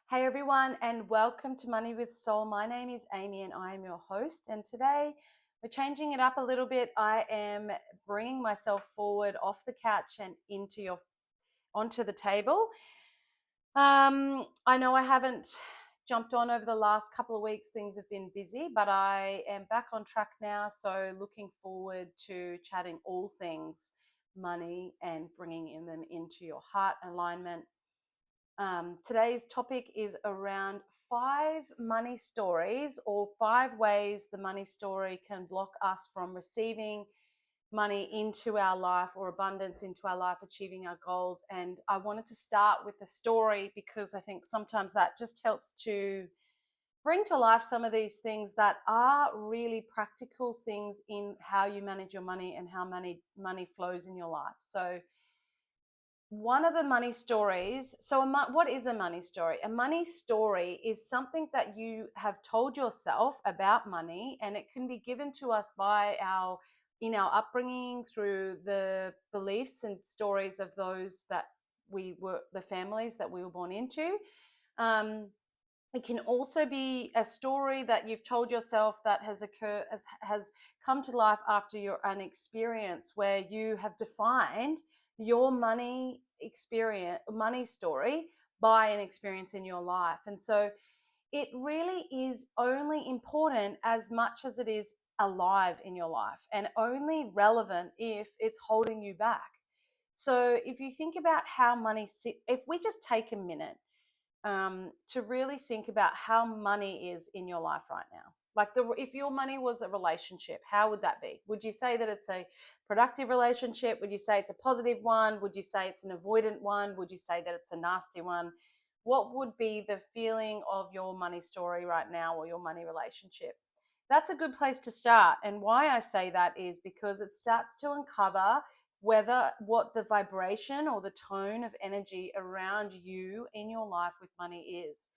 Hey everyone, and welcome to Money with Soul. My name is Amy, and I am your host. And today we're changing it up a little bit. I am bringing myself forward off the couch and onto the table. I know I haven't jumped on over the last couple of weeks. Things have been busy, but I am back on track now. So looking forward to chatting all things money and bringing them into your heart alignment. Today's topic is around 5 money stories, or 5 ways the money story can block us from receiving money into our life or abundance into our life, achieving our goals. And I wanted to start with a story because I think sometimes that just helps to bring to life some of these things that are really practical things in how you manage your money and how money flows in your life. So one of the money stories. What is a money story? A money story is something that you have told yourself about money, and it can be given to us by our upbringing, through the beliefs and stories of those that the families that we were born into. Um, it can also be a story that you've told yourself that has come to life after an experience where you have defined your money story by an experience in your life. And so it really is only important as much as it is alive in your life, and only relevant if it's holding you back. So if you think about how if we just take a minute to really think about how money is in your life right now. Like, if your money was a relationship, how would that be? Would you say that it's a productive relationship? Would you say it's a positive one? Would you say it's an avoidant one? Would you say that it's a nasty one? What would be the feeling of your money story right now, or your money relationship? That's a good place to start. And why I say that is because it starts to uncover what the vibration or the tone of energy around you in your life with money is.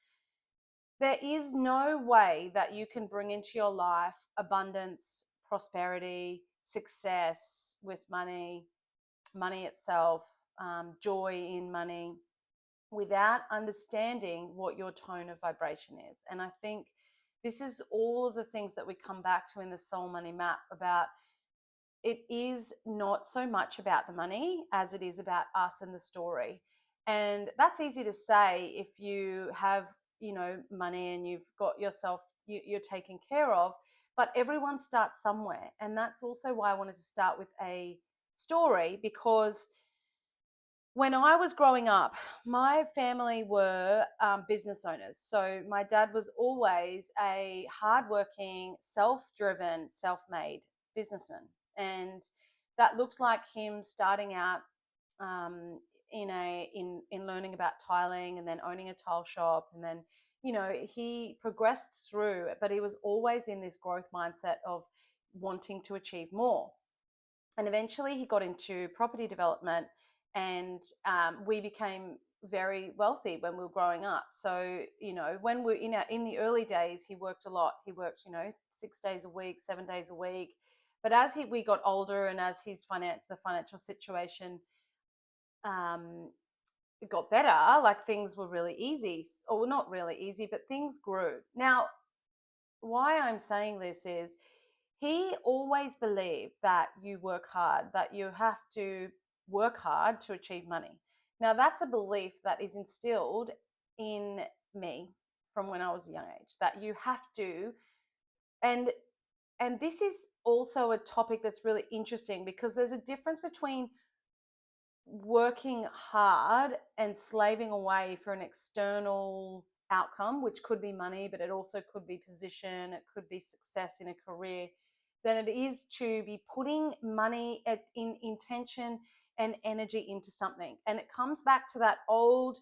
There is no way that you can bring into your life abundance, prosperity, success with money itself, joy in money, without understanding what your tone of vibration is. And I think this is all of the things that we come back to in the soul money map about. It is not so much about the money as it is about us and the story. And that's easy to say if you have, money and you've got yourself, you're taken care of. But everyone starts somewhere. And that's also why I wanted to start with a story, because when I was growing up, my family were business owners. So my dad was always a hardworking, self-driven, self-made businessman, and that looked like him starting out um, in learning about tiling, and then owning a tile shop, and then he progressed through, but he was always in this growth mindset of wanting to achieve more. And eventually he got into property development, and we became very wealthy when we were growing up. So when we're in the early days, he worked a lot. He worked 6 days a week, 7 days a week. But as we got older, and as the financial situation um, got better, like, things were really easy, or not really easy, but things grew. Now, why I'm saying this is, he always believed that you work hard, that you have to work hard to achieve money. Now, that's a belief that is instilled in me from when I was a young age, that you have to. And this is also a topic that's really interesting, because there's a difference between working hard and slaving away for an external outcome, which could be money, but it also could be position, it could be success in a career, than it is to be putting money in intention and energy into something. And it comes back to that old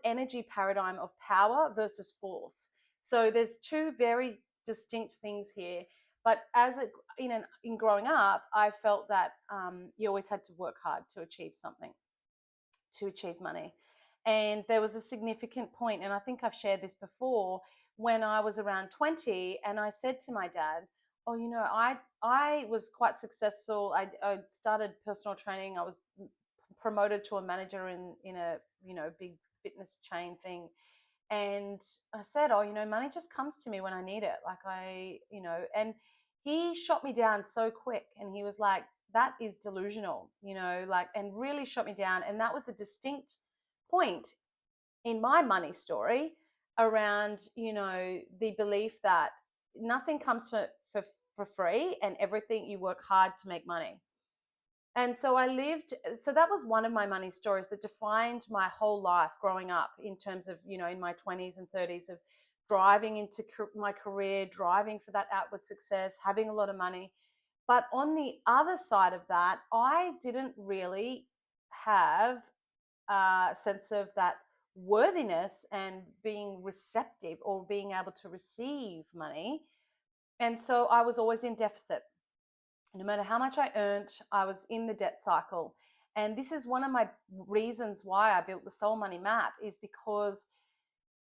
energy paradigm of power versus force. So there's two very distinct things here. But in growing up, I felt that you always had to work hard to achieve something, to achieve money. And there was a significant point, and I think I've shared this before, when I was around 20, and I said to my dad, "Oh, I was quite successful. I started personal training. I was promoted to a manager in a big fitness chain thing. And I said, oh, money just comes to me when I need it. Like and he shot me down so quick, and he was like, that is delusional, like, and really shot me down. And that was a distinct point in my money story around, the belief that nothing comes for free, and everything you work hard to make money. And so so that was one of my money stories that defined my whole life growing up, in terms of, in my 20s and 30s, of driving into my career, driving for that outward success, having a lot of money. But on the other side of that, I didn't really have a sense of that worthiness and being receptive, or being able to receive money. And so I was always in deficit. No matter how much I earned, I was in the debt cycle. And this is one of my reasons why I built the Soul Money Map, is because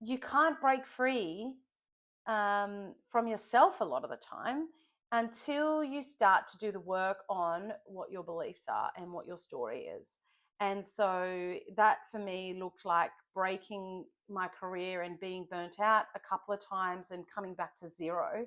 you can't break free from yourself a lot of the time until you start to do the work on what your beliefs are and what your story is. And so that for me looked like breaking my career and being burnt out a couple of times and coming back to zero.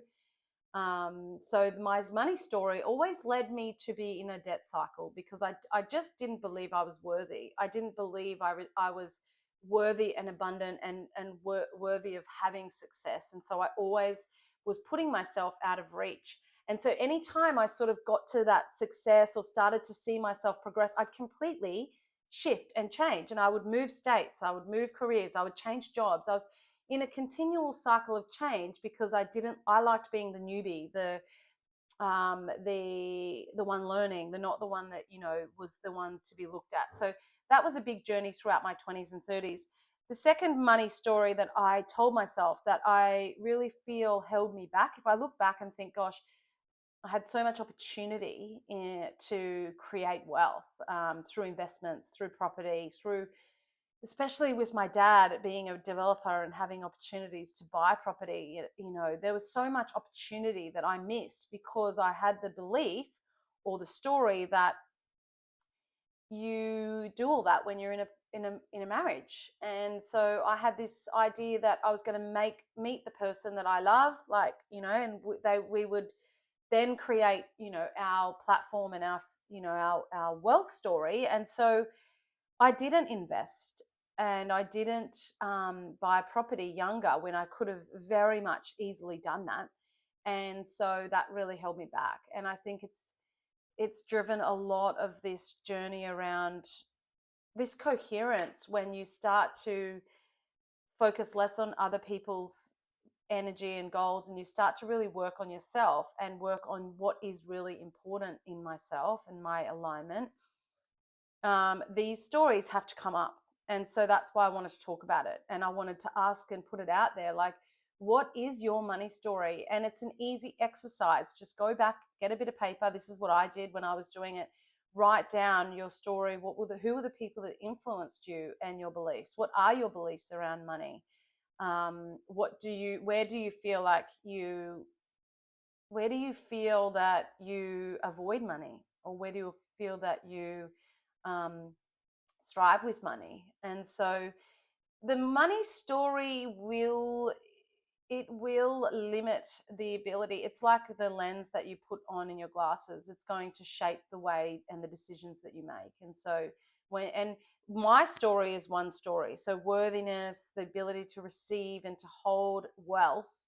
So my money story always led me to be in a debt cycle, because I just didn't believe I was worthy. I didn't believe I was worthy and abundant and worthy of having success. And so I always was putting myself out of reach. And so anytime I sort of got to that success or started to see myself progress, I'd completely shift and change. And I would move states, I would move careers, I would change jobs. I was in a continual cycle of change, because I liked being the newbie, the one learning, the not the one that was the one to be looked at. So that was a big journey throughout my 20s and 30s. The second money story that I told myself that I really feel held me back, if I look back and think, gosh, I had so much opportunity to create wealth, through investments, through property, through, especially with my dad being a developer and having opportunities to buy property. There was so much opportunity that I missed, because I had the belief or the story that you do all that when you're in a marriage. And so I had this idea that I was going to meet the person that I love, like, and we would then create, our platform and our wealth story. And so I didn't invest, and I didn't buy property younger, when I could have very much easily done that. And so that really held me back. And I think it's driven a lot of this journey around this coherence, when you start to focus less on other people's energy and goals, and you start to really work on yourself and work on what is really important in myself and my alignment. These stories have to come up. And so that's why I wanted to talk about it. And I wanted to ask and put it out there, like, what is your money story? And it's an easy exercise. Just go back, get a bit of paper. This is what I did when I was doing it. Write down your story. Who were the people that influenced you and your beliefs? What are your beliefs around money? Where do you feel that you avoid money? Or where do you feel that you um, thrive with money? And so the money story will limit the ability. It's like the lens that you put on in your glasses. It's going to shape the way and the decisions that you make. And so my story is one story. So worthiness, the ability to receive and to hold wealth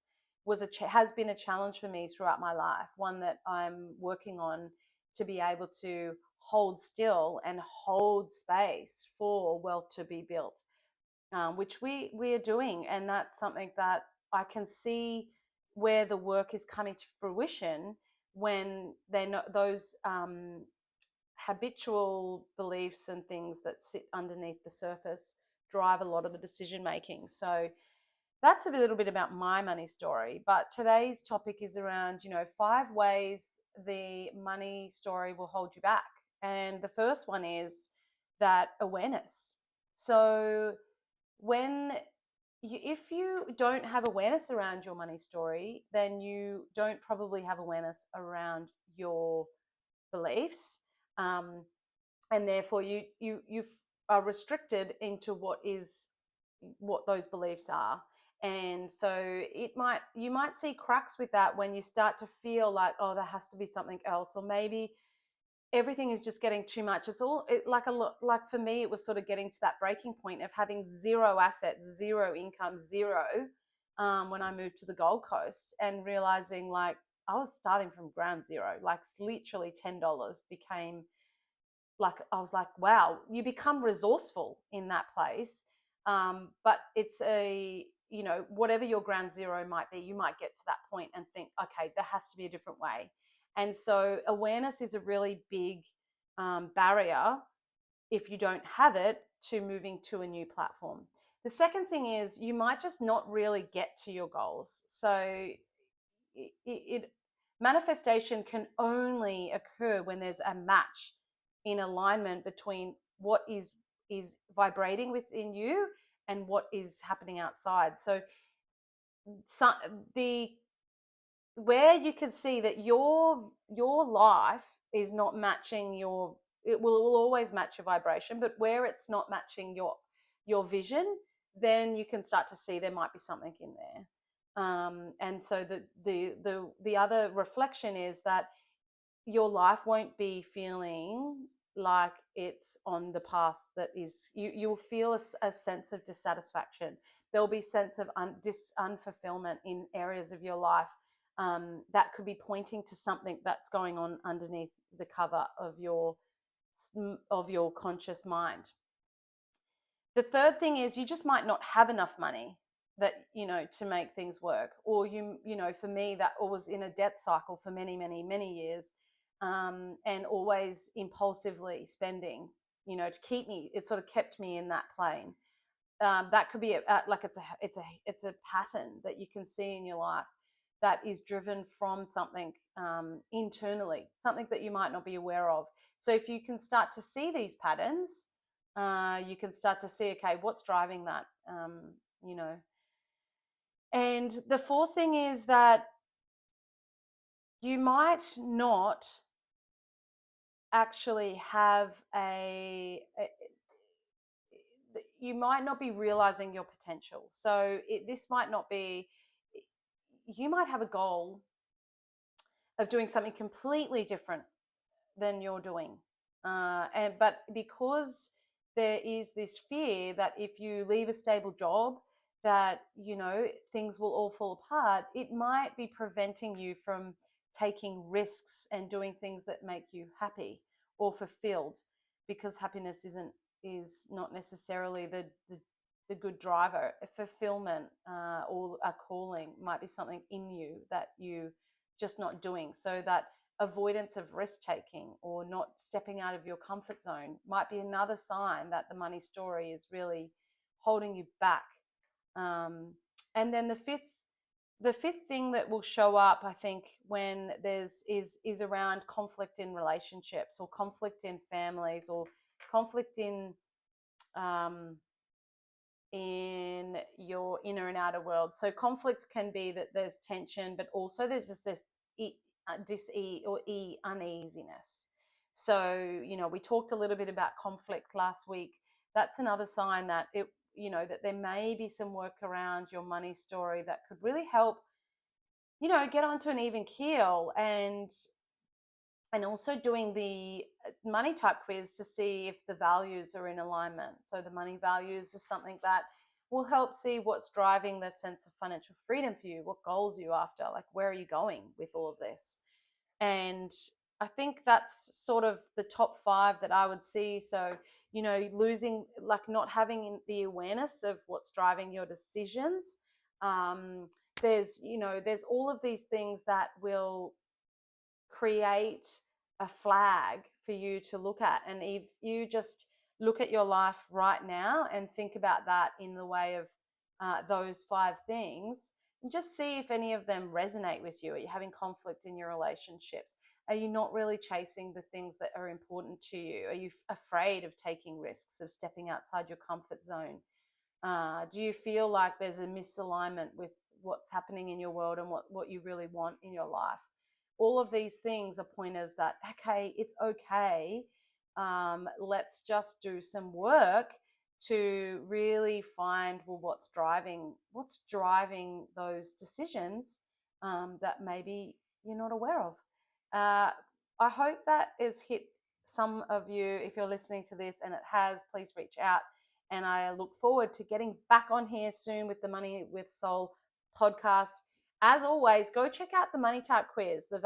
has been a challenge for me throughout my life, one that I'm working on, to be able to hold still and hold space for wealth to be built, which we are doing. And that's something that I can see where the work is coming to fruition, when they're not those habitual beliefs and things that sit underneath the surface drive a lot of the decision making. So that's a little bit about my money story. But today's topic is around, 5 ways the money story will hold you back. And the first one is that awareness. So if you don't have awareness around your money story, then you don't probably have awareness around your beliefs. and therefore you are restricted into what those beliefs are. And so you might see cracks with that when you start to feel like, oh, there has to be something else, or maybe everything is just getting too much. It's all like a lot. Like for me, it was sort of getting to that breaking point of having zero assets, zero income, zero, when I moved to the Gold Coast, and realizing like I was starting from ground zero. Like literally $10 became like, I was like, wow, you become resourceful in that place. But it's whatever your ground zero might be, you might get to that point and think, okay, there has to be a different way. And so awareness is a really big barrier if you don't have it to moving to a new platform. The second thing is you might just not really get to your goals. So it manifestation can only occur when there's a match in alignment between what is vibrating within you and what is happening outside. So the where you can see that your life is not matching your, it will always match your vibration, but where it's not matching your vision, then you can start to see there might be something in there. And so the other reflection is that your life won't be feeling like it's on the path that is, you'll feel a sense of dissatisfaction. There'll be sense of unfulfillment in areas of your life, that could be pointing to something that's going on underneath the cover of your conscious mind. The third thing is you just might not have enough money that to make things work, or for me that was in a debt cycle for many many many years, and always impulsively spending, to keep me, it sort of kept me in that plane. That could be like it's a pattern that you can see in your life that is driven from something, internally, something that you might not be aware of. So if you can start to see these patterns, you can start to see, okay, what's driving that, you know. And the fourth thing is that you might not actually have you might not be realizing your potential. So this might not be, you might have a goal of doing something completely different than you're doing. But because there is this fear that if you leave a stable job, that things will all fall apart, it might be preventing you from taking risks and doing things that make you happy or fulfilled, because happiness is not necessarily the good driver. Fulfillment, or a calling might be something in you that you just not doing. So that avoidance of risk taking or not stepping out of your comfort zone might be another sign that the money story is really holding you back. And then the fifth thing that will show up, I think, when there's is around conflict in relationships, or conflict in families, or conflict in your inner and outer world. So conflict can be that there's tension, but also there's just this uneasiness. So we talked a little bit about conflict last week. That's another sign that that there may be some work around your money story that could really help get onto an even keel. And also doing the money type quiz to see if the values are in alignment. So the money values is something that will help see what's driving the sense of financial freedom for you, what goals are you after, like where are you going with all of this. And I think that's sort of the top 5 that I would see. So losing, like not having the awareness of what's driving your decisions. There's all of these things that will create a flag for you to look at. And if you just look at your life right now and think about that in the way of those 5 things, and just see if any of them resonate with you. Are you having conflict in your relationships? Are you not really chasing the things that are important to you? Are you afraid of taking risks, of stepping outside your comfort zone? Do you feel like there's a misalignment with what's happening in your world and what you really want in your life? All of these things are pointers that, okay, it's okay Let's just do some work to really find, well, what's driving those decisions that maybe you're not aware of. I hope that has hit some of you. If you're listening to this and it has, please reach out. And I look forward to getting back on here soon with the Money with Soul podcast. As always, go check out the money type quiz, the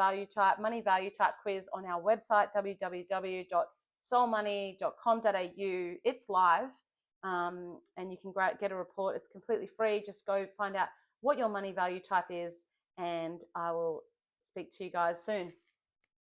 money value type quiz on our website, www.soulmoney.com.au. It's live, and you can get a report. It's completely free. Just go find out what your money value type is, and I will speak to you guys soon.